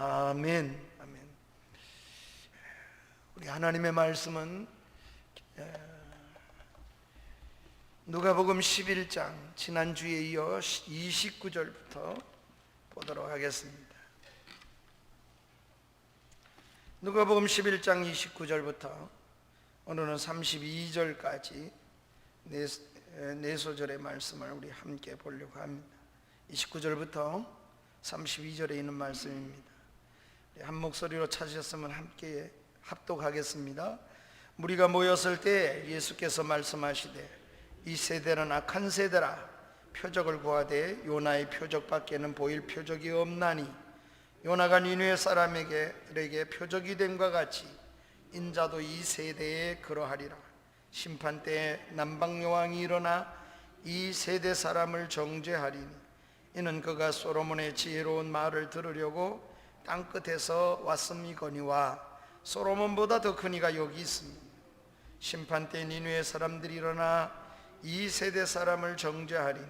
아멘. 아멘. 우리 하나님의 말씀은 누가복음 11장 지난주에 이어 29절부터 보도록 하겠습니다. 누가복음 11장 29절부터 오늘은 32절까지 네 소절의 말씀을 우리 함께 보려고 합니다. 29절부터 32절에 있는 말씀입니다. 한 목소리로 찾으셨으면 함께 합독하겠습니다. 무리가 모였을 때 예수께서 말씀하시되 이 세대는 악한 세대라. 표적을 구하되 요나의 표적밖에는 보일 표적이 없나니 요나가 니느웨 사람에게 표적이 됨과 같이 인자도 이 세대에 그러하리라. 심판 때에 남방 여왕이 일어나 이 세대 사람을 정죄하리니 이는 그가 솔로몬의 지혜로운 말을 들으려고 땅끝에서 왔음이거니와 솔로몬보다 더 큰 이가 여기 있습니다. 심판 때 니느웨 사람들이 일어나 이 세대 사람을 정죄하리니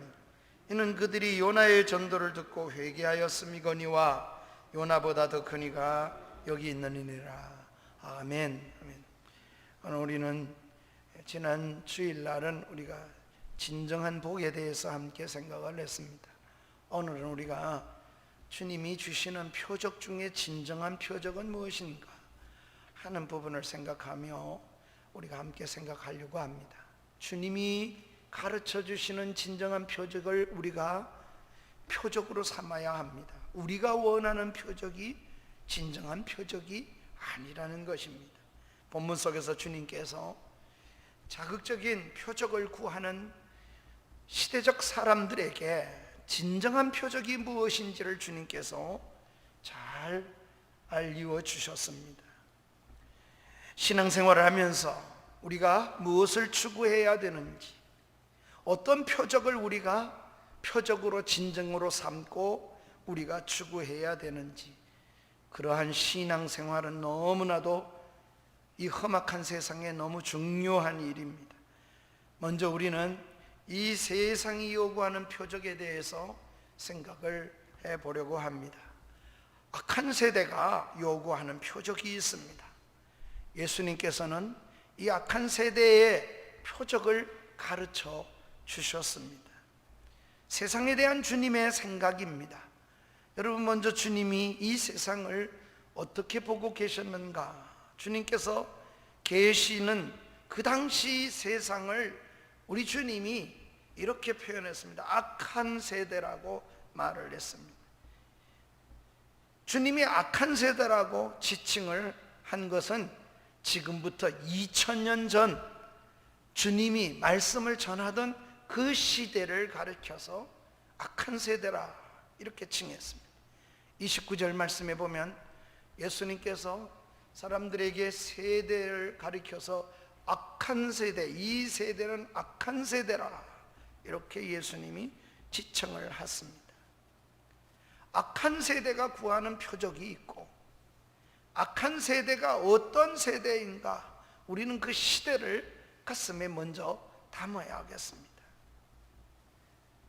이는 그들이 요나의 전도를 듣고 회개하였음이거니와 요나보다 더 큰 이가 여기 있느니라. 아멘. 아멘. 오늘 우리는 지난 주일날은 우리가 진정한 복에 대해서 함께 생각을 했습니다. 오늘은 우리가 주님이 주시는 표적 중에 진정한 표적은 무엇인가 하는 부분을 생각하며 우리가 함께 생각하려고 합니다. 주님이 가르쳐 주시는 진정한 표적을 우리가 표적으로 삼아야 합니다. 우리가 원하는 표적이 진정한 표적이 아니라는 것입니다. 본문 속에서 주님께서 자극적인 표적을 구하는 시대적 사람들에게 진정한 표적이 무엇인지를 주님께서 잘 알려 주셨습니다. 신앙생활을 하면서 우리가 무엇을 추구해야 되는지, 어떤 표적을 우리가 표적으로 진정으로 삼고 우리가 추구해야 되는지, 그러한 신앙생활은 너무나도 이 험악한 세상에 너무 중요한 일입니다. 먼저 우리는 이 세상이 요구하는 표적에 대해서 생각을 해보려고 합니다. 악한 세대가 요구하는 표적이 있습니다. 예수님께서는 이 악한 세대의 표적을 가르쳐 주셨습니다. 세상에 대한 주님의 생각입니다. 여러분, 먼저 주님이 이 세상을 어떻게 보고 계셨는가? 주님께서 계시는 그 당시 세상을 우리 주님이 이렇게 표현했습니다. 악한 세대라고 말을 했습니다. 주님이 악한 세대라고 지칭을 한 것은 지금부터 2000년 전 주님이 말씀을 전하던 그 시대를 가리켜서 악한 세대라 이렇게 칭했습니다. 29절 말씀에 보면 예수님께서 사람들에게 세대를 가리켜서 악한 세대, 이 세대는 악한 세대라 이렇게 예수님이 지칭을 했습니다. 악한 세대가 구하는 표적이 있고 악한 세대가 어떤 세대인가, 우리는 그 시대를 가슴에 먼저 담아야 하겠습니다.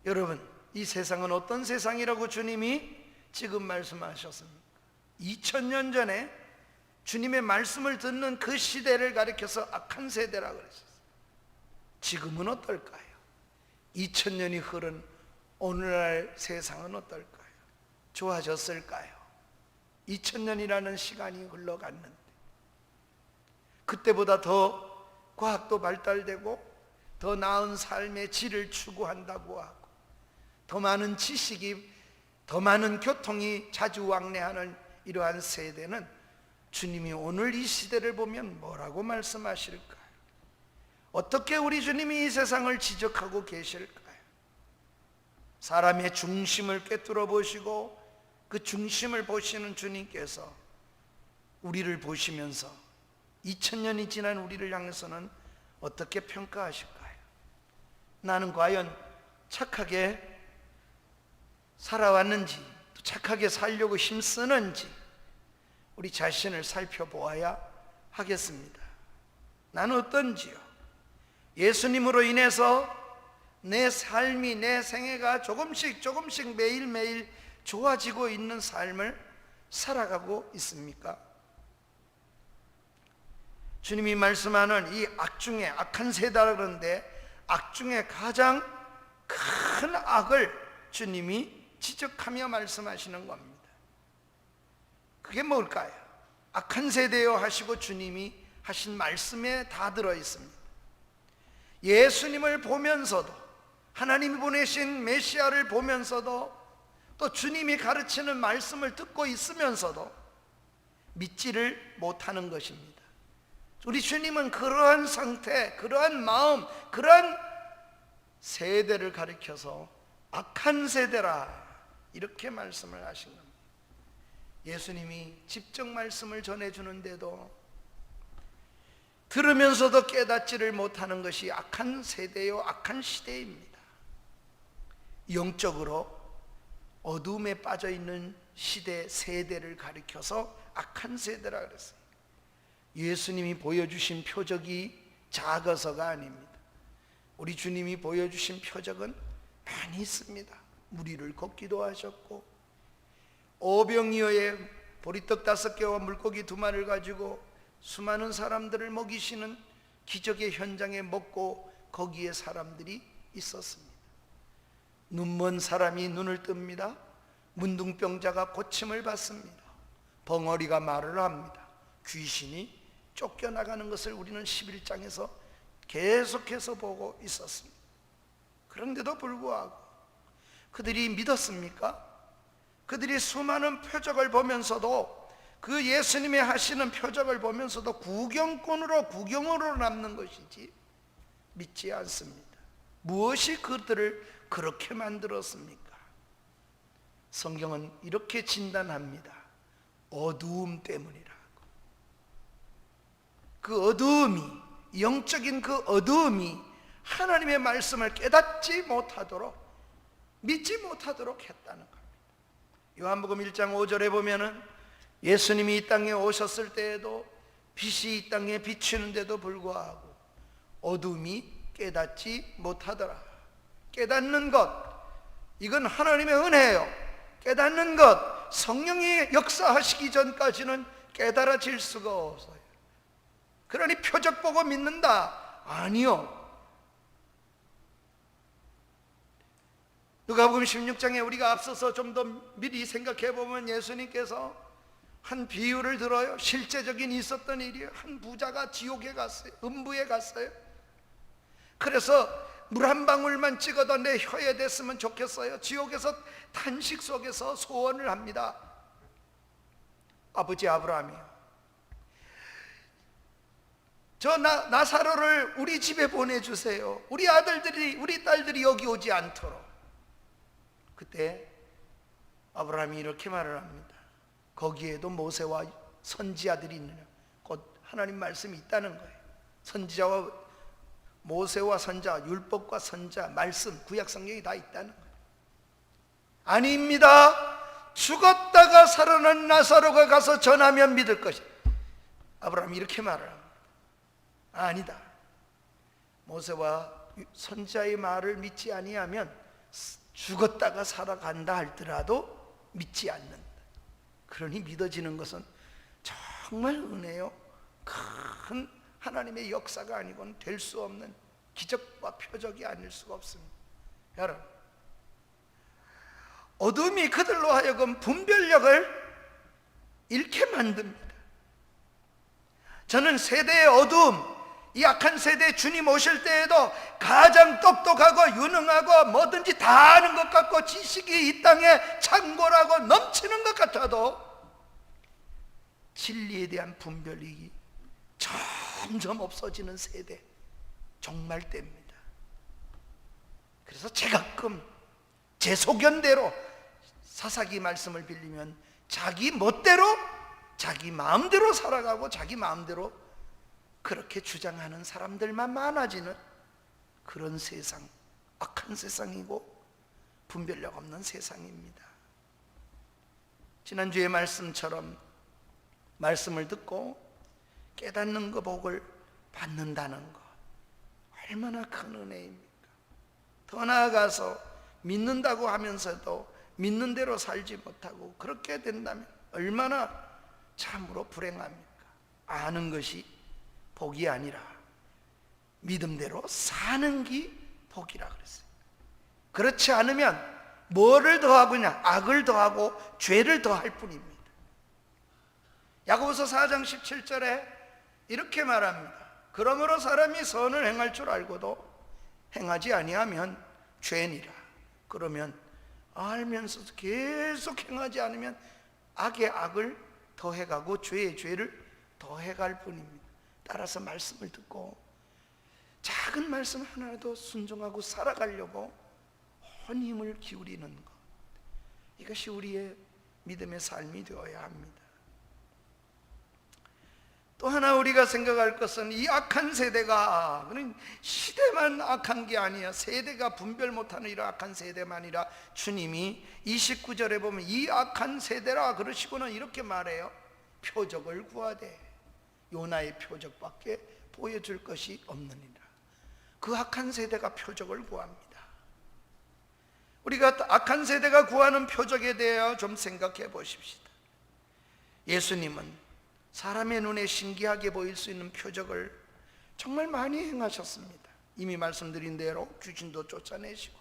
여러분, 이 세상은 어떤 세상이라고 주님이 지금 말씀하셨습니까? 2000년 전에 주님의 말씀을 듣는 그 시대를 가리켜서 악한 세대라고 그랬었어요. 지금은 어떨까요? 2000년이 흐른 오늘날 세상은 어떨까요? 좋아졌을까요? 2000년이라는 시간이 흘러갔는데 그때보다 더 과학도 발달되고 더 나은 삶의 질을 추구한다고 하고 더 많은 지식이, 더 많은 교통이 자주 왕래하는 이러한 세대는 주님이 오늘 이 시대를 보면 뭐라고 말씀하실까요? 어떻게 우리 주님이 이 세상을 지적하고 계실까요? 사람의 중심을 꿰뚫어 보시고 그 중심을 보시는 주님께서 우리를 보시면서 2000년이 지난 우리를 향해서는 어떻게 평가하실까요? 나는 과연 착하게 살아왔는지, 또 착하게 살려고 힘쓰는지 우리 자신을 살펴보아야 하겠습니다. 나는 어떤지요? 예수님으로 인해서 내 삶이, 내 생애가 조금씩 매일매일 좋아지고 있는 삶을 살아가고 있습니까? 주님이 말씀하는 이 악 중에, 악한 세대라 그러는데 악 중에 가장 큰 악을 주님이 지적하며 말씀하시는 겁니다. 그게 뭘까요? 악한 세대요 하시고 주님이 하신 말씀에 다 들어있습니다. 예수님을 보면서도, 하나님이 보내신 메시아를 보면서도, 또 주님이 가르치는 말씀을 듣고 있으면서도 믿지를 못하는 것입니다. 우리 주님은 그러한 상태, 그러한 마음, 그러한 세대를 가리켜서 악한 세대라 이렇게 말씀을 하신 겁니다. 예수님이 직접 말씀을 전해주는데도 들으면서도 깨닫지를 못하는 것이 악한 세대요, 악한 시대입니다. 영적으로 어둠에 빠져있는 시대, 세대를 가리켜서 악한 세대라 그랬어요. 예수님이 보여주신 표적이 작아서가 아닙니다. 우리 주님이 보여주신 표적은 많이 있습니다. 무리를 걷기도 하셨고, 오병이어의 보리떡 5개와 물고기 2마리를 가지고 수많은 사람들을 먹이시는 기적의 현장에 먹고 거기에 사람들이 있었습니다. 눈먼 사람이 눈을 뜹니다. 문둥병자가 고침을 받습니다. 벙어리가 말을 합니다. 귀신이 쫓겨나가는 것을 우리는 11장에서 계속해서 보고 있었습니다. 그런데도 불구하고 그들이 믿었습니까? 그들이 수많은 표적을 보면서도, 그 예수님이 하시는 표적을 보면서도 구경으로 남는 것이지 믿지 않습니다. 무엇이 그들을 그렇게 만들었습니까? 성경은 이렇게 진단합니다. 어두움 때문이라고. 그 어두움이, 영적인 그 어두움이 하나님의 말씀을 깨닫지 못하도록, 믿지 못하도록 했다는 겁니다. 요한복음 1장 5절에 보면은 예수님이 이 땅에 오셨을 때에도 빛이 이 땅에 비치는데도 불구하고 어둠이 깨닫지 못하더라. 깨닫는 것, 이건 하나님의 은혜예요. 깨닫는 것, 성령이 역사하시기 전까지는 깨달아질 수가 없어요. 그러니 표적 보고 믿는다? 아니요. 누가복음 16장에 우리가 앞서서 좀 더 미리 생각해 보면 예수님께서 한 비유를 들어요. 실제적인 있었던 일이에요. 한 부자가 지옥에 갔어요. 음부에 갔어요. 그래서 물 한 방울만 찍어도 내 혀에 댔으면 좋겠어요. 지옥에서 탄식 속에서 소원을 합니다. 아버지 아브라함이요, 저 나사로를 우리 집에 보내주세요. 우리 아들들이, 우리 딸들이 여기 오지 않도록. 그때 아브라함이 이렇게 말을 합니다. 거기에도 모세와 선지자들이 있느냐. 곧 하나님 말씀이 있다는 거예요. 선지자와 모세와 선지자, 율법과 선지자, 말씀, 구약 성경이 다 있다는 거예요. 아닙니다. 죽었다가 살아난 나사로가 가서 전하면 믿을 것이다. 아브라함이 이렇게 말을 합니다. 아니다. 모세와 선지자의 말을 믿지 아니하면 죽었다가 살아간다 할지라도 믿지 않는다. 그러니 믿어지는 것은 정말 은혜요, 큰 하나님의 역사가 아니고는 될 수 없는 기적과 표적이 아닐 수가 없습니다. 여러분, 어둠이 그들로 하여금 분별력을 잃게 만듭니다. 저는 세대의 어두움, 이 악한 세대에 주님 오실 때에도 가장 똑똑하고 유능하고 뭐든지 다 아는 것 같고 지식이 이 땅에 창고라고 넘치는 것 같아도 진리에 대한 분별이 점점 없어지는 세대, 정말 때입니다. 그래서 제가끔 제 소견대로 사사기 말씀을 빌리면 자기 멋대로, 자기 마음대로 살아가고 자기 마음대로 그렇게 주장하는 사람들만 많아지는 그런 세상, 악한 세상이고 분별력 없는 세상입니다. 지난주의 말씀처럼 말씀을 듣고 깨닫는 거, 복을 받는다는 것, 얼마나 큰 은혜입니까? 더 나아가서 믿는다고 하면서도 믿는 대로 살지 못하고 그렇게 된다면 얼마나 참으로 불행합니까? 아는 것이 복이 아니라 믿음대로 사는 게 복이라 그랬어요. 그렇지 않으면 뭐를 더하고냐? 악을 더하고 죄를 더할 뿐입니다. 야고보서 4장 17절에 이렇게 말합니다. 그러므로 사람이 선을 행할 줄 알고도 행하지 아니하면 죄니라. 그러면 알면서도 계속 행하지 않으면 악의 악을 더해가고 죄의 죄를 더해갈 뿐입니다. 따라서 말씀을 듣고 작은 말씀 하나라도 순종하고 살아가려고 온 힘을 기울이는 것, 이것이 우리의 믿음의 삶이 되어야 합니다. 또 하나 우리가 생각할 것은 이 악한 세대가, 그는 시대만 악한 게 아니야, 세대가 분별 못하는 이런 악한 세대만 아니라 주님이 29절에 보면 이 악한 세대라 그러시고는 이렇게 말해요. 표적을 구하되 요나의 표적밖에 보여줄 것이 없느니라. 그 악한 세대가 표적을 구합니다. 우리가 악한 세대가 구하는 표적에 대하여 좀 생각해 보십시다. 예수님은 사람의 눈에 신기하게 보일 수 있는 표적을 정말 많이 행하셨습니다. 이미 말씀드린 대로 귀신도 쫓아내시고,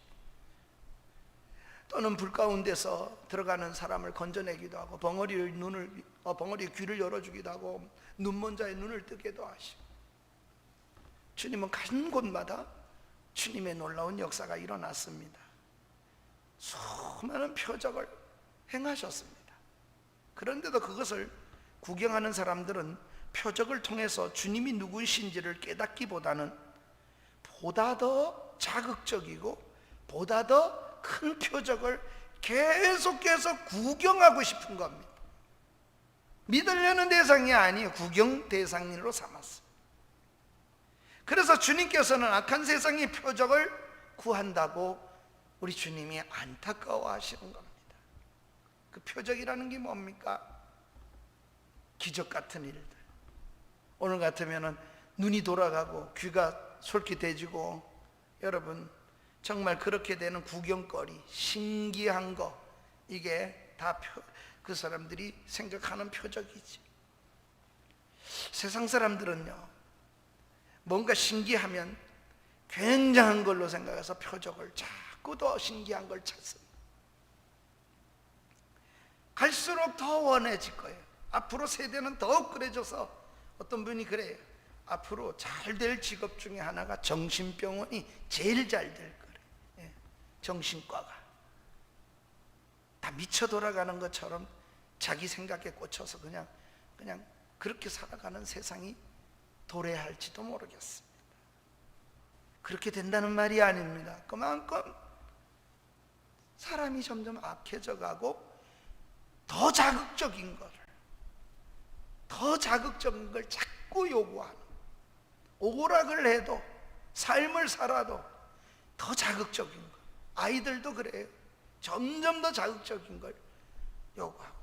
또는 불 가운데서 들어가는 사람을 건져내기도 하고, 벙어리 귀를 열어주기도 하고, 눈먼 자의 눈을 뜨게도 하시고, 주님은 간 곳마다 주님의 놀라운 역사가 일어났습니다. 수많은 표적을 행하셨습니다. 그런데도 그것을 구경하는 사람들은 표적을 통해서 주님이 누구신지를 깨닫기보다는 보다 더 자극적이고 보다 더 큰 표적을 계속해서 구경하고 싶은 겁니다. 믿으려는 대상이 아니에요. 구경 대상으로 삼았어요. 그래서 주님께서는 악한 세상의 표적을 구한다고 우리 주님이 안타까워 하시는 겁니다. 그 표적이라는 게 뭡니까? 기적 같은 일들. 오늘 같으면은 눈이 돌아가고 귀가 솔깃해지고, 여러분 정말 그렇게 되는 구경거리, 신기한 거, 이게 다 그 사람들이 생각하는 표적이지. 세상 사람들은요, 뭔가 신기하면 굉장한 걸로 생각해서 표적을 자꾸 더 신기한 걸 찾습니다. 갈수록 더 원해질 거예요. 앞으로 세대는 더욱 그래져서 어떤 분이 그래요. 앞으로 잘 될 직업 중에 하나가 정신병원이 제일 잘 될 거래. 예, 정신과가 다 미쳐 돌아가는 것처럼 자기 생각에 꽂혀서 그냥 그렇게 살아가는 세상이 도래할지도 모르겠습니다. 그렇게 된다는 말이 아닙니다. 그만큼 사람이 점점 악해져 가고 더 자극적인 걸 자꾸 요구하는, 오락을 해도 삶을 살아도 더 자극적인 것. 아이들도 그래요. 점점 더 자극적인 걸 요구하고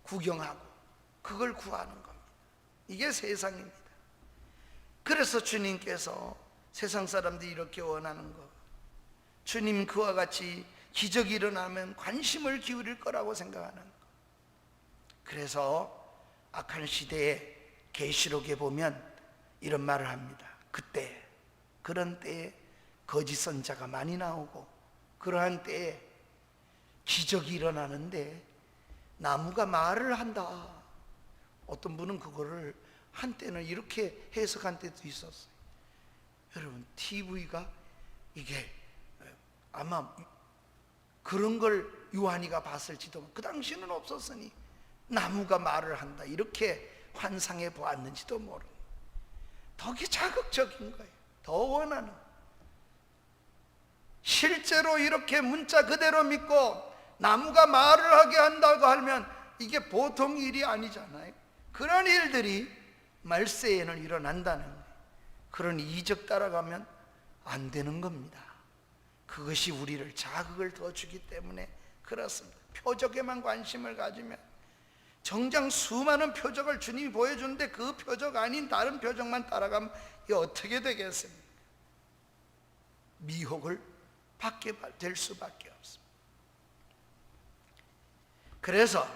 구경하고 그걸 구하는 겁니다. 이게 세상입니다. 그래서 주님께서 세상 사람들이 이렇게 원하는 것, 주님 그와 같이 기적이 일어나면 관심을 기울일 거라고 생각하는 것. 그래서 악한 시대에 계시록에 보면 이런 말을 합니다. 그때, 그런 때에 거짓 선자가 많이 나오고, 그러한 때에 기적이 일어나는데 나무가 말을 한다. 어떤 분은 그거를 한때는 이렇게 해석한 때도 있었어요. 여러분, TV가 이게 아마 그런 걸 요한이가 봤을지도, 그 당시는 없었으니 나무가 말을 한다 이렇게 환상해 보았는지도 모르고, 더 자극적인 거예요. 더 원하는. 실제로 이렇게 문자 그대로 믿고 나무가 말을 하게 한다고 하면 이게 보통 일이 아니잖아요. 그런 일들이 말세에는 일어난다는 거예요. 그런 이적 따라가면 안 되는 겁니다. 그것이 우리를 자극을 더 주기 때문에 그렇습니다. 표적에만 관심을 가지면 정작 수많은 표적을 주님이 보여주는데 그 표적 아닌 다른 표적만 따라가면 이게 어떻게 되겠습니까? 미혹을 받게 될 수밖에 없습니다. 그래서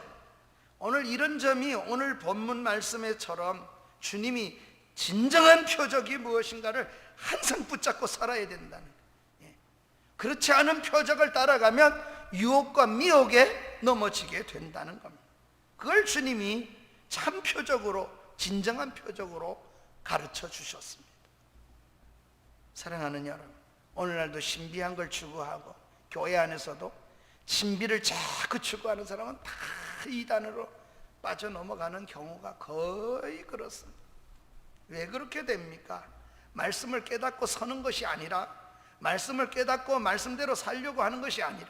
오늘 이런 점이 오늘 본문 말씀에처럼 주님이 진정한 표적이 무엇인가를 항상 붙잡고 살아야 된다는 거예요. 그렇지 않은 표적을 따라가면 유혹과 미혹에 넘어지게 된다는 겁니다. 그걸 주님이 참 표적으로, 진정한 표적으로 가르쳐 주셨습니다. 사랑하는 여러분, 오늘날도 신비한 걸 추구하고 교회 안에서도 신비를 자꾸 추구하는 사람은 다 이단으로 빠져넘어가는 경우가 거의 그렇습니다. 왜 그렇게 됩니까? 말씀을 깨닫고 서는 것이 아니라, 말씀을 깨닫고 말씀대로 살려고 하는 것이 아니라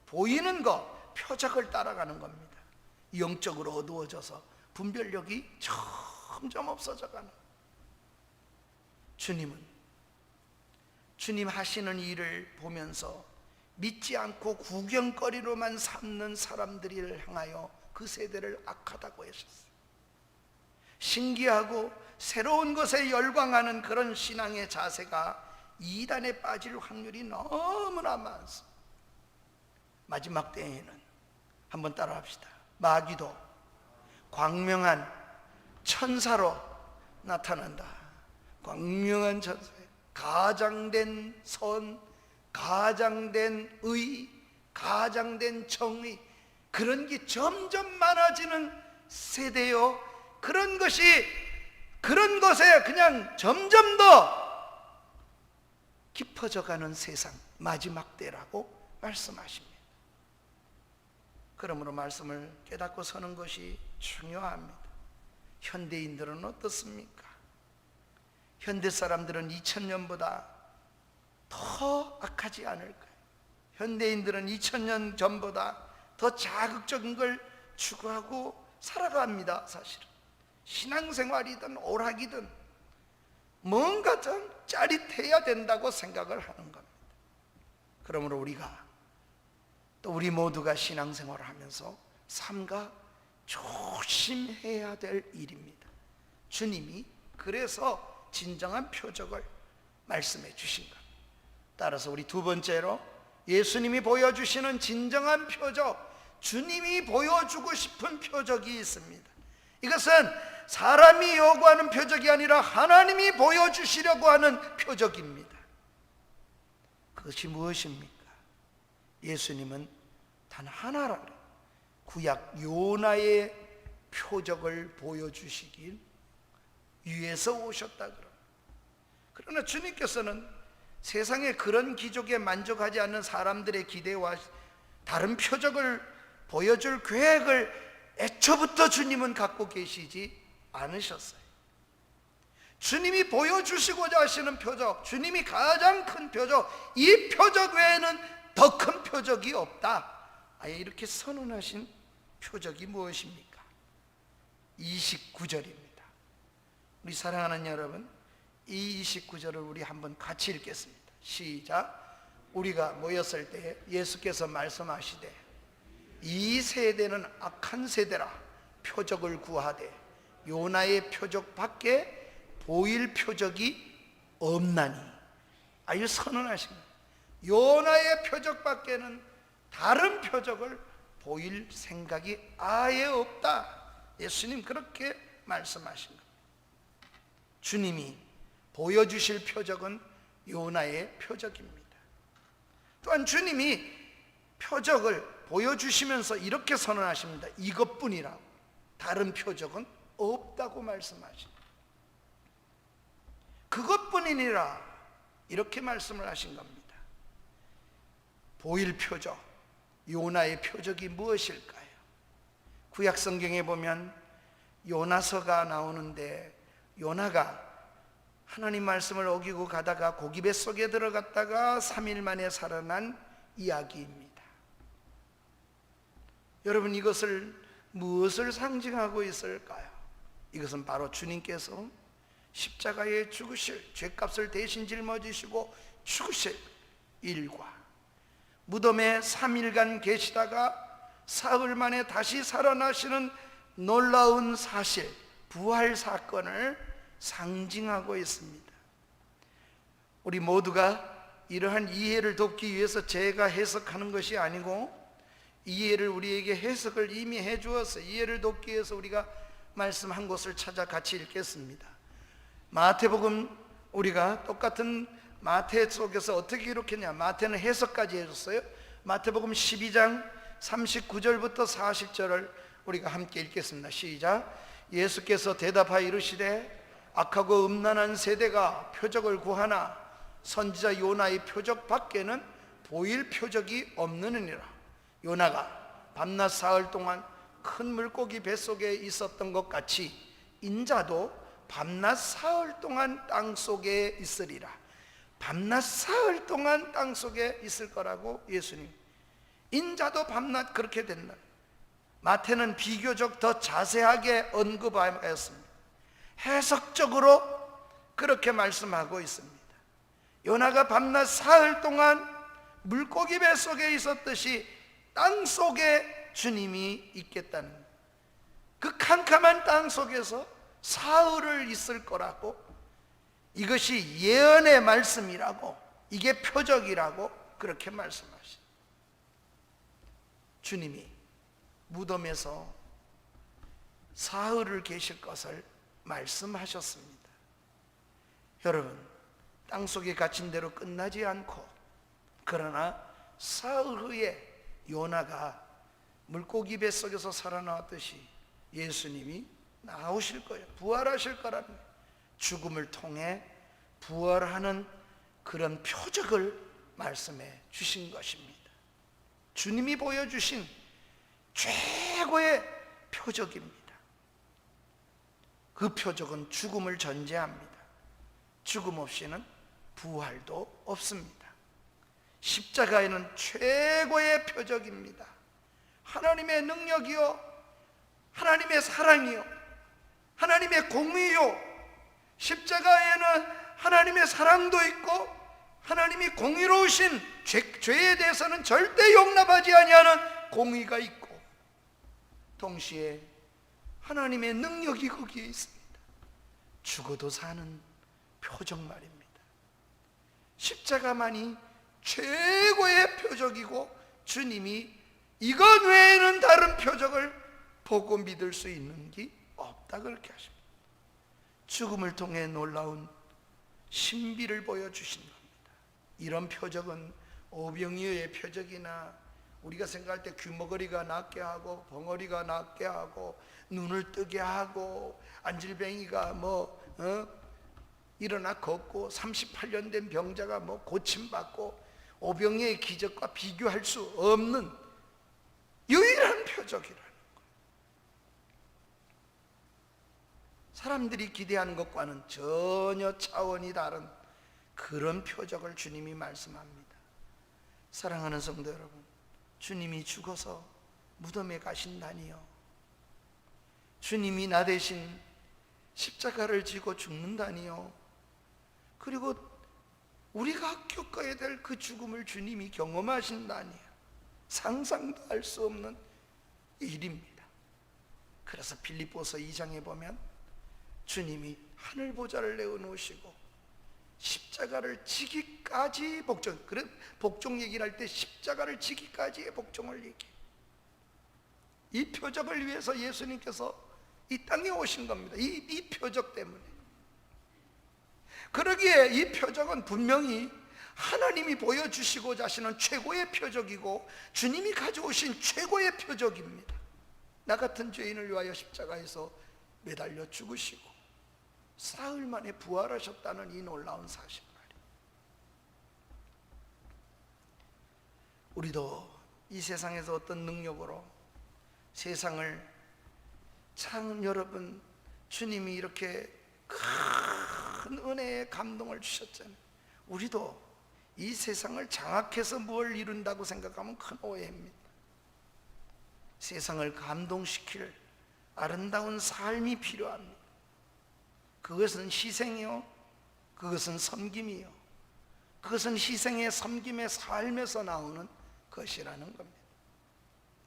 보이는 것, 표적을 따라가는 겁니다. 영적으로 어두워져서 분별력이 점점 없어져가는. 주님 하시는 일을 보면서 믿지 않고 구경거리로만 삼는 사람들을 향하여 그 세대를 악하다고 하셨어요. 신기하고 새로운 것에 열광하는 그런 신앙의 자세가 이단에 빠질 확률이 너무나 많습니다. 마지막 때에는 한번 따라합시다. 마귀도 광명한 천사로 나타난다. 광명한 천사, 가장된 선, 가장된 의, 가장된 정의, 그런 게 점점 많아지는 세대요. 그런 것에 그냥 점점 더 깊어져가는 세상, 마지막 때라고 말씀하십니다. 그러므로 말씀을 깨닫고 서는 것이 중요합니다. 현대인들은 어떻습니까? 현대 사람들은 2000년보다 더 악하지 않을까요? 현대인들은 2000년 전보다 더 자극적인 걸 추구하고 살아갑니다. 사실은 신앙생활이든 오락이든 뭔가 좀 짜릿해야 된다고 생각을 하는 겁니다. 그러므로 우리가 또 우리 모두가 신앙생활을 하면서 삼가 조심해야 될 일입니다. 주님이 그래서 진정한 표적을 말씀해 주신 겁니다. 따라서 우리 두 번째로 예수님이 보여주시는 진정한 표적, 주님이 보여주고 싶은 표적이 있습니다. 이것은 사람이 요구하는 표적이 아니라 하나님이 보여주시려고 하는 표적입니다. 그것이 무엇입니까? 예수님은 단 하나라, 구약 요나의 표적을 보여주시길 위해서 오셨다. 그러나 주님께서는 세상의 그런 기적에 만족하지 않는 사람들의 기대와 다른 표적을 보여줄 계획을 애초부터 주님은 갖고 계시지 않으셨어요. 주님이 보여주시고자 하시는 표적, 주님이 가장 큰 표적, 이 표적 외에는 더 큰 표적이 없다. 아예 이렇게 선언하신 표적이 무엇입니까? 29절입니다. 우리 사랑하는 여러분, 이 29절을 우리 한번 같이 읽겠습니다. 시작. 우리가 모였을 때 예수께서 말씀하시되 이 세대는 악한 세대라 표적을 구하되 요나의 표적 밖에 보일 표적이 없나니. 아유, 선언하신 거예요. 요나의 표적 밖에는 다른 표적을 보일 생각이 아예 없다. 예수님 그렇게 말씀하신 겁니다. 주님이 보여주실 표적은 요나의 표적입니다. 또한 주님이 표적을 보여주시면서 이렇게 선언하십니다. 이것뿐이라고, 다른 표적은 없다고 말씀하십니다. 그것뿐이니라 이렇게 말씀을 하신 겁니다. 보일 표적, 요나의 표적이 무엇일까요? 구약 성경에 보면 요나서가 나오는데, 요나가 하나님 말씀을 어기고 가다가 고기 뱃속에 들어갔다가 3일 만에 살아난 이야기입니다. 여러분, 이것을 무엇을 상징하고 있을까요? 이것은 바로 주님께서 십자가에 죽으실, 죄값을 대신 짊어지시고 죽으실 일과 무덤에 3일간 계시다가 사흘 만에 다시 살아나시는 놀라운 사실, 부활 사건을 상징하고 있습니다. 우리 모두가 이러한 이해를 돕기 위해서 제가 해석하는 것이 아니고 이해를 우리에게 해석을 이미 해 주어서 이해를 돕기 위해서 우리가 말씀 한 곳을 찾아 같이 읽겠습니다. 마태복음, 우리가 똑같은 마태 속에서 어떻게 기록했냐, 마태는 해석까지 해줬어요. 마태복음 12장 39절부터 40절을 우리가 함께 읽겠습니다. 시작. 예수께서 대답하여 이르시되 악하고 음란한 세대가 표적을 구하나 선지자 요나의 표적 밖에는 보일 표적이 없느니라. 요나가 밤낮 사흘 동안 큰 물고기 뱃속에 있었던 것 같이 인자도 밤낮 사흘 동안 땅속에 있으리라. 밤낮 사흘 동안 땅속에 있을 거라고 예수님, 인자도 밤낮 그렇게 된다. 마태는 비교적 더 자세하게 언급하였습니다. 해석적으로 그렇게 말씀하고 있습니다. 요나가 밤낮 사흘 동안 물고기 뱃속에 있었듯이 땅속에 주님이 있겠다는, 그 캄캄한 땅속에서 사흘을 있을 거라고, 이것이 예언의 말씀이라고, 이게 표적이라고 그렇게 말씀하십니다. 주님이 무덤에서 사흘을 계실 것을 말씀하셨습니다. 여러분, 땅속에 갇힌 대로 끝나지 않고, 그러나 사흘 후에 요나가 물고기 뱃속에서 살아나왔듯이 예수님이 나오실 거예요. 부활하실 거라는, 죽음을 통해 부활하는 그런 표적을 말씀해 주신 것입니다. 주님이 보여주신 최고의 표적입니다. 그 표적은 죽음을 전제합니다. 죽음 없이는 부활도 없습니다. 십자가에는 최고의 표적입니다. 하나님의 능력이요, 하나님의 사랑이요, 하나님의 공의요, 십자가에는 하나님의 사랑도 있고 하나님이 공의로우신 죄에 대해서는 절대 용납하지 아니하는 공의가 있고, 동시에 하나님의 능력이 거기에 있습니다. 죽어도 사는 표적 말입니다. 십자가만이 최고의 표적이고, 주님이 이것 외에는 다른 표적을 보고 믿을 수 있는 게 없다 그렇게 하십니다. 죽음을 통해 놀라운 신비를 보여주신 겁니다. 이런 표적은 오병이어의 표적이나 우리가 생각할 때 귀머거리가 낫게 하고 벙어리가 낫게 하고 눈을 뜨게 하고 안질뱅이가 일어나 걷고 38년 된 병자가 고침받고 오병이어의 기적과 비교할 수 없는 유일한 표적이라는 거예요. 사람들이 기대하는 것과는 전혀 차원이 다른 그런 표적을 주님이 말씀합니다. 사랑하는 성도 여러분, 주님이 죽어서 무덤에 가신다니요, 주님이 나 대신 십자가를 지고 죽는다니요, 그리고 우리가 겪어야 될 그 죽음을 주님이 경험하신다니요, 상상도 할 수 없는 일입니다. 그래서 빌립보서 2장에 보면 주님이 하늘 보좌를 내어놓으시고 십자가를 지기까지 복종 얘기를 할 때 십자가를 지기까지의 복종을 얘기해. 이 표적을 위해서 예수님께서 이 땅에 오신 겁니다. 이 표적 때문에. 그러기에 이 표적은 분명히 하나님이 보여주시고자 하시는 최고의 표적이고 주님이 가져오신 최고의 표적입니다. 나 같은 죄인을 위하여 십자가에서 매달려 죽으시고 사흘 만에 부활하셨다는 이 놀라운 사실 말이에요. 우리도 이 세상에서 어떤 능력으로 세상을, 참 여러분, 주님이 이렇게 큰 은혜의 감동을 주셨잖아요. 우리도 이 세상을 장악해서 뭘 이룬다고 생각하면 큰 오해입니다. 세상을 감동시킬 아름다운 삶이 필요합니다. 그것은 희생이요, 그것은 섬김이요, 그것은 희생의 섬김의 삶에서 나오는 것이라는 겁니다.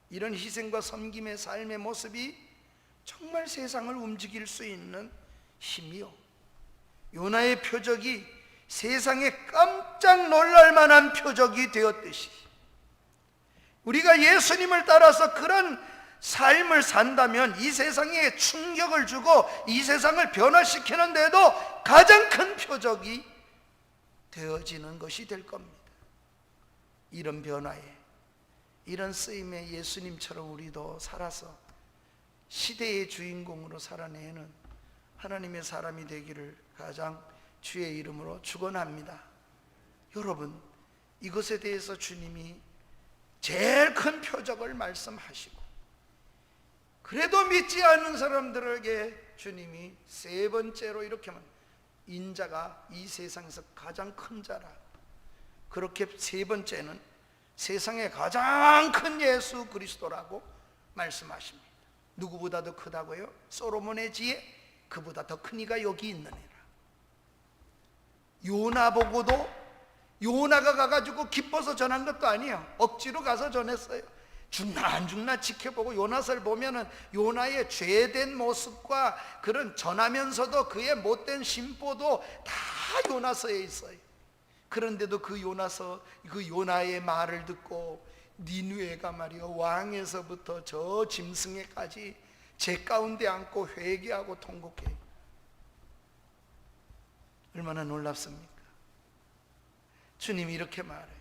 이런 희생과 섬김의 삶의 모습이 정말 세상을 움직일 수 있는 힘이요, 요나의 표적이 세상에 깜짝 놀랄 만한 표적이 되었듯이 우리가 예수님을 따라서 그런 삶을 산다면 이 세상에 충격을 주고 이 세상을 변화시키는데도 가장 큰 표적이 되어지는 것이 될 겁니다. 이런 변화에, 이런 쓰임에 예수님처럼 우리도 살아서 시대의 주인공으로 살아내는 하나님의 사람이 되기를 가장 주의 이름으로 축원합니다. 여러분, 이것에 대해서 주님이 제일 큰 표적을 말씀하시고, 그래도 믿지 않는 사람들에게 주님이 세 번째로 이렇게 말합니다. 인자가 이 세상에서 가장 큰 자라. 그렇게 세 번째는 세상에 가장 큰 예수 그리스도라고 말씀하십니다. 누구보다 더 크다고요? 솔로몬의 지혜, 그보다 더 큰 이가 여기 있느니라. 요나 보고도 요나가 가가지고 기뻐서 전한 것도 아니에요. 억지로 가서 전했어요. 죽나 안 죽나 지켜보고 요나서를 보면은 요나의 죄된 모습과 그런 전하면서도 그의 못된 심보도 다 요나서에 있어요. 그런데도 그 요나서, 그 요나의 말을 듣고 니느웨가 말이요, 왕에서부터 저 짐승에까지 제 가운데 앉고 회개하고 통곡해요. 얼마나 놀랍습니까? 주님이 이렇게 말해요.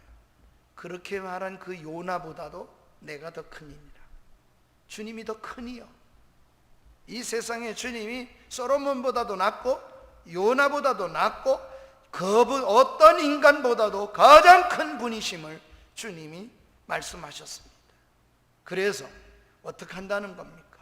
그렇게 말한 그 요나보다도 내가 더 크니라. 주님이 더 크니요. 이 세상에 주님이 솔로몬보다도 낫고 요나보다도 낫고 어떤 인간보다도 가장 큰 분이심을 주님이 말씀하셨습니다. 그래서 어떻게 한다는 겁니까?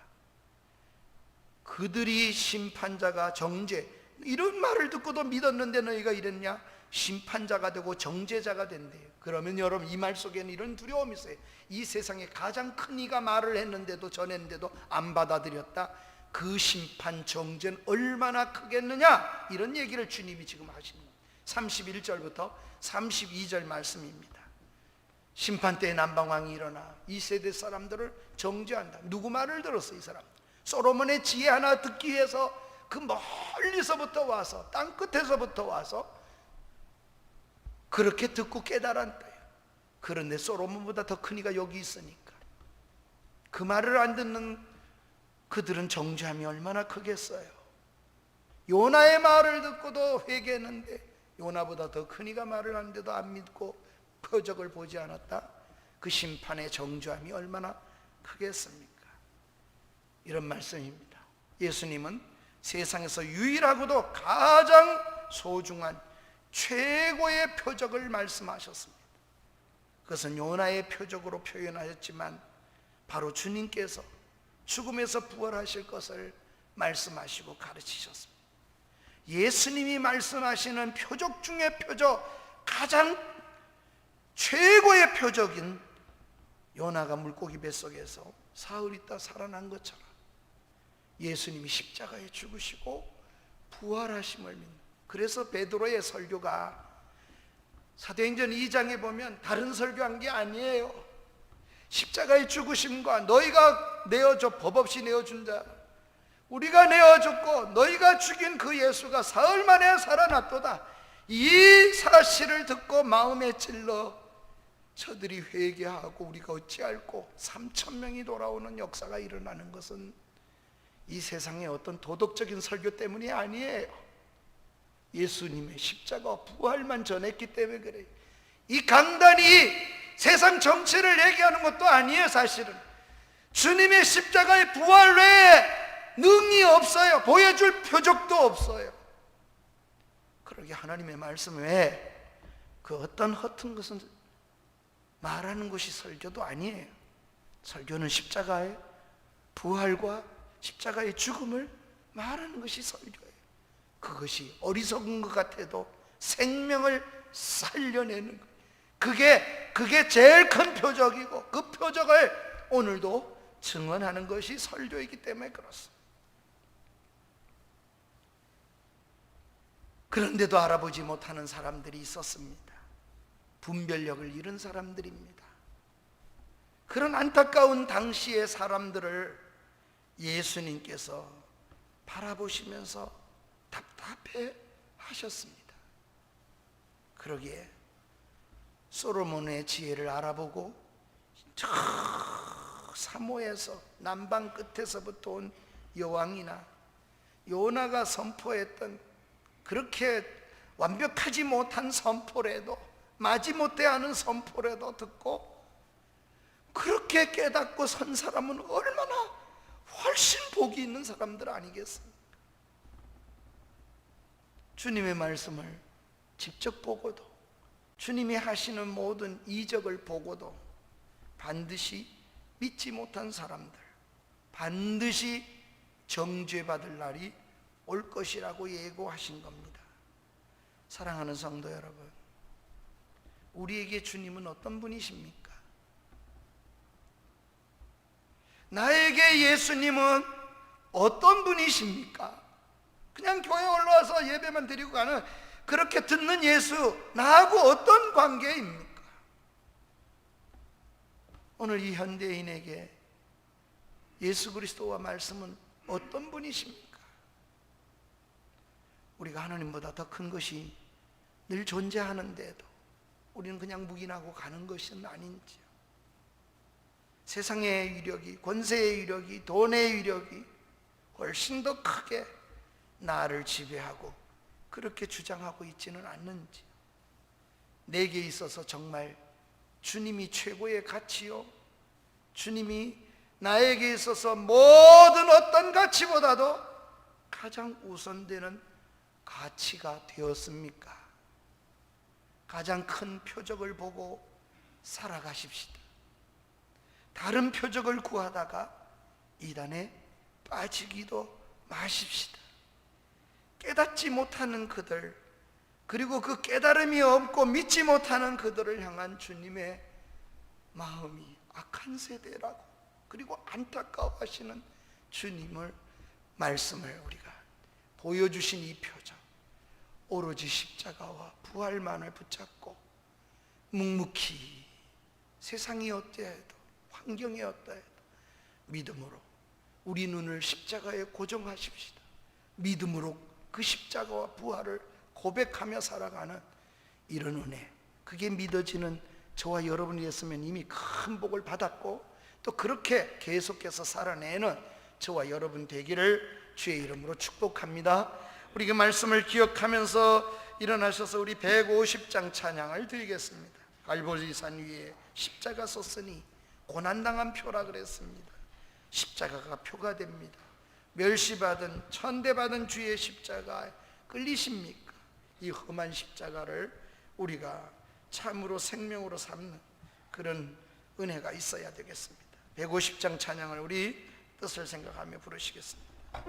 그들이 심판자가 정죄, 이런 말을 듣고도 믿었는데 너희가 이랬냐? 심판자가 되고 정죄자가 된대요. 그러면 여러분, 이 말 속에는 이런 두려움이 있어요. 이 세상에 가장 큰 이가 말을 했는데도, 전했는데도 안 받아들였다. 그 심판 정죄는 얼마나 크겠느냐, 이런 얘기를 주님이 지금 하시는 거예요. 31절부터 32절 말씀입니다. 심판 때에 남방왕이 일어나 이 세대 사람들을 정죄한다. 누구 말을 들었어? 이 사람 솔로몬의 지혜 하나 듣기 위해서 그 멀리서부터 와서, 땅 끝에서부터 와서 그렇게 듣고 깨달았대요. 그런데 솔로몬보다 더 큰 이가 여기 있으니까 그 말을 안 듣는 그들은 정죄함이 얼마나 크겠어요. 요나의 말을 듣고도 회개했는데 요나보다 더 큰 이가 말을 하는데도 안 믿고 표적을 보지 않았다. 그 심판의 정죄함이 얼마나 크겠습니까? 이런 말씀입니다. 예수님은 세상에서 유일하고도 가장 소중한 최고의 표적을 말씀하셨습니다. 그것은 요나의 표적으로 표현하셨지만 바로 주님께서 죽음에서 부활하실 것을 말씀하시고 가르치셨습니다. 예수님이 말씀하시는 표적 중의 표적, 가장 최고의 표적인 요나가 물고기 뱃속에서 사흘 있다 살아난 것처럼 예수님이 십자가에 죽으시고 부활하심을 믿는, 그래서 베드로의 설교가 사도행전 2장에 보면 다른 설교한 게 아니에요. 십자가의 죽으심과 너희가 내어줘, 법 없이 내어준 자, 우리가 내어줬고 너희가 죽인 그 예수가 사흘 만에 살아났도다. 이 사실을 듣고 마음에 찔러 저들이 회개하고 우리가 어찌할꼬 3,000명이 돌아오는 역사가 일어나는 것은 이 세상의 어떤 도덕적인 설교 때문이 아니에요. 예수님의 십자가 부활만 전했기 때문에 그래요. 이 강단이 세상 정치를 얘기하는 것도 아니에요. 사실은 주님의 십자가의 부활 외에 능이 없어요. 보여줄 표적도 없어요. 그러게 하나님의 말씀 외에 그 어떤 허튼 것은 말하는 것이 설교도 아니에요. 설교는 십자가의 부활과 십자가의 죽음을 말하는 것이 설교예요. 그것이 어리석은 것 같아도 생명을 살려내는 것, 그게 제일 큰 표적이고 그 표적을 오늘도 증언하는 것이 설교이기 때문에 그렇습니다. 그런데도 알아보지 못하는 사람들이 있었습니다. 분별력을 잃은 사람들입니다. 그런 안타까운 당시의 사람들을 예수님께서 바라보시면서 답답해 하셨습니다. 그러기에 솔로몬의 지혜를 알아보고 저 사모에서 남방 끝에서부터 온 여왕이나 요나가 선포했던 그렇게 완벽하지 못한 선포라도, 마지못해 하는 선포라도 듣고 그렇게 깨닫고 선 사람은 얼마나 훨씬 복이 있는 사람들 아니겠습니까? 주님의 말씀을 직접 보고도, 주님이 하시는 모든 이적을 보고도 반드시 믿지 못한 사람들, 반드시 정죄받을 날이 올 것이라고 예고하신 겁니다. 사랑하는 성도 여러분, 우리에게 주님은 어떤 분이십니까? 나에게 예수님은 어떤 분이십니까? 그냥 교회 올라와서 예배만 드리고 가는, 그렇게 듣는 예수, 나하고 어떤 관계입니까? 오늘 이 현대인에게 예수 그리스도와 말씀은 어떤 분이십니까? 우리가 하나님보다 더 큰 것이 늘 존재하는데도 우리는 그냥 묵인하고 가는 것은 아닌지요? 세상의 위력이, 권세의 위력이, 돈의 위력이 훨씬 더 크게 나를 지배하고 그렇게 주장하고 있지는 않는지, 내게 있어서 정말 주님이 최고의 가치요, 주님이 나에게 있어서 모든 어떤 가치보다도 가장 우선되는 가치가 되었습니까? 가장 큰 표적을 보고 살아가십시다. 다른 표적을 구하다가 이단에 빠지기도 마십시다. 깨닫지 못하는 그들, 그리고 그 깨달음이 없고 믿지 못하는 그들을 향한 주님의 마음이 악한 세대라고, 그리고 안타까워하시는 주님을 말씀을 우리가 보여주신 이 표적, 오로지 십자가와 부활만을 붙잡고 묵묵히 세상이 어때해도 환경이 어때해도 믿음으로 우리 눈을 십자가에 고정하십시다. 믿음으로 그 십자가와 부활을 고백하며 살아가는 이런 은혜, 그게 믿어지는 저와 여러분이 됐으면 이미 큰 복을 받았고, 또 그렇게 계속해서 살아내는 저와 여러분 되기를 주의 이름으로 축복합니다. 우리 그 말씀을 기억하면서 일어나셔서 우리 150장 찬양을 드리겠습니다. 갈보리산 위에 십자가 섰으니 고난당한 표라 그랬습니다. 십자가가 표가 됩니다. 멸시받은, 천대받은 주의 십자가에 끌리십니까? 이 험한 십자가를 우리가 참으로 생명으로 삼는 그런 은혜가 있어야 되겠습니다. 150장 찬양을 우리 뜻을 생각하며 부르시겠습니다.